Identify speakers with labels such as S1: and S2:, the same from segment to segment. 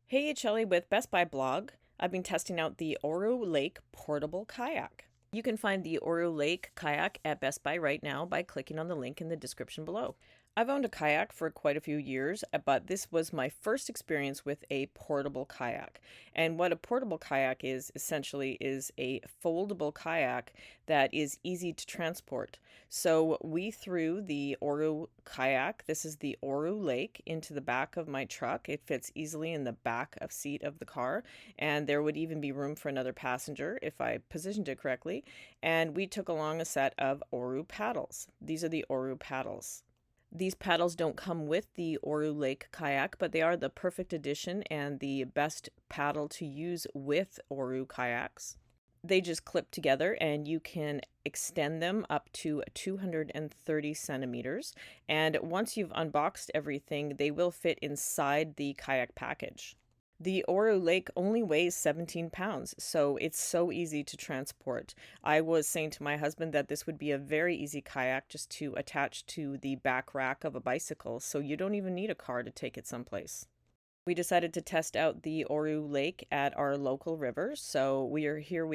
S1: Hey, it's Shelley with Best Buy blog. I've been testing out the Oru Lake portable kayak. You can find the Oru Lake kayak at Best Buy right now by clicking on the link in the description below. I've owned a kayak for quite a few years, but this was my first experience with a portable kayak. And what a portable kayak is essentially is a foldable kayak that is easy to transport. So we threw the Oru kayak, this is the Oru Lake, into the back of my truck. It fits easily in the back of seat of the car, and there would even be room for another passenger if I positioned it correctly. And we took along a set of Oru paddles. These are the Oru paddles. These paddles don't come with the Oru Lake kayak, but they are the perfect addition and the best paddle to use with Oru kayaks. They just clip together and you can extend them up to 230 centimeters. And once you've unboxed everything, they will fit inside the kayak package. The Oru Lake only weighs 17 pounds, so it's so easy to transport. I was saying to my husband that this would be a very easy kayak just to attach to the back rack of a bicycle, so you don't even need a car to take it someplace. We decided to test out the Oru Lake at our local river, so we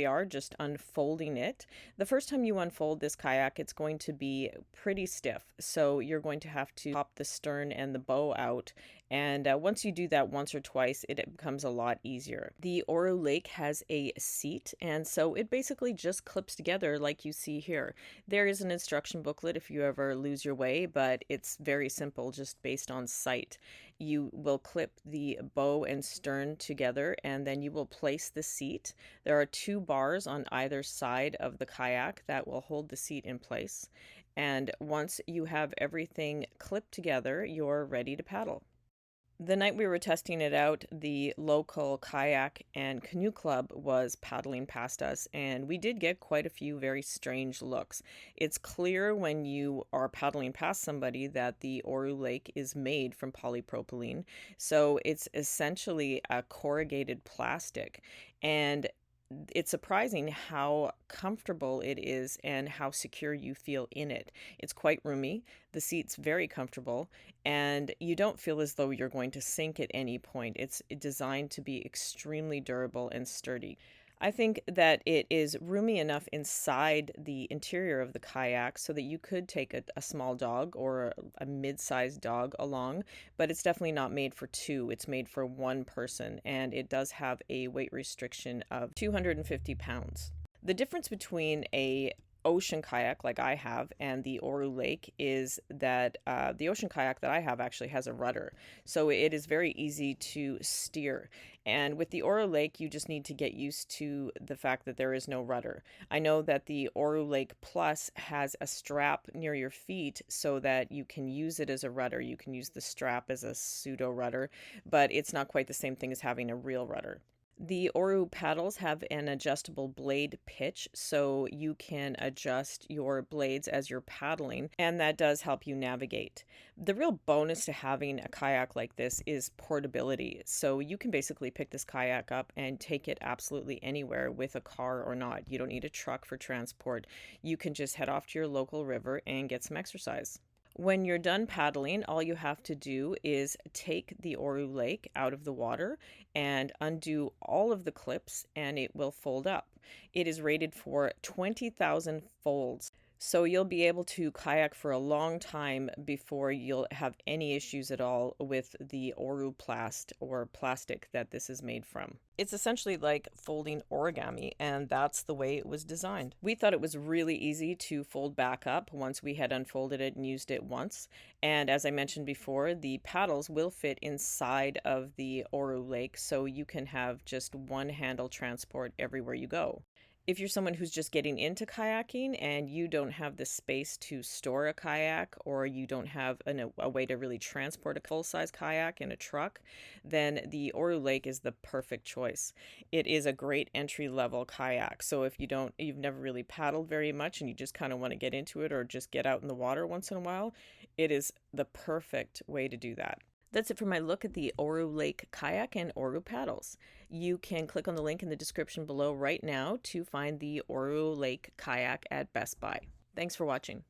S1: are just unfolding it. The first time you unfold this kayak, it's going to be pretty stiff, so you're going to have to pop the stern and the bow out, and once you do that once or twice, it becomes a lot easier. The Oru Lake has a seat, and so it basically just clips together like you see here. There is an instruction booklet if you ever lose your way, but it's very simple, just based on sight. You will clip the bow and stern together, and then you will place the seat. There are two bars on either side of the kayak that will hold the seat in place. And once you have everything clipped together, you're ready to paddle. The night we were testing it out, the local kayak and canoe club was paddling past us, and we did get quite a few very strange looks. It's clear when you are paddling past somebody that the Oru Lake is made from polypropylene, so it's essentially a corrugated plastic. And it's surprising how comfortable it is and how secure you feel in it. It's quite roomy, the seat's very comfortable, and you don't feel as though you're going to sink at any point. It's designed to be extremely durable and sturdy. I think that it is roomy enough inside the interior of the kayak so that you could take a small dog or a mid-sized dog along, but it's definitely not made for two. It's made for one person, and it does have a weight restriction of 250 pounds. The difference between a ocean kayak like I have and the Oru Lake is that the ocean kayak that I have actually has a rudder, so it is very easy to steer. And with the Oru Lake, you just need to get used to the fact that there is no rudder. I know that the Oru Lake Plus has a strap near your feet so that you can use it as a rudder. You can use the strap as a pseudo rudder, but it's not quite the same thing as having a real rudder. The Oru paddles have an adjustable blade pitch, so you can adjust your blades as you're paddling, and that does help you navigate. The real bonus to having a kayak like this is portability. So you can basically pick this kayak up and take it absolutely anywhere with a car or not. You don't need a truck for transport. You can just head off to your local river and get some exercise. When you're done paddling, all you have to do is take the Oru Lake out of the water and undo all of the clips, and it will fold up. It is rated for 20,000 folds. So you'll be able to kayak for a long time before you'll have any issues at all with the Oru plast or plastic that this is made from. It's essentially like folding origami, and that's the way it was designed. We thought it was really easy to fold back up once we had unfolded it and used it once. And as I mentioned before, the paddles will fit inside of the Oru Lake, so you can have just one handle transport everywhere you go. If you're someone who's just getting into kayaking and you don't have the space to store a kayak, or you don't have a way to really transport a full-size kayak in a truck, then the Oru Lake is the perfect choice. It is a great entry-level kayak. So if you've never really paddled very much and you just kind of want to get into it or just get out in the water once in a while, it is the perfect way to do that. That's it for my look at the Oru Lake kayak and Oru paddles. You can click on the link in the description below right now to find the Oru Lake kayak at Best Buy. Thanks for watching.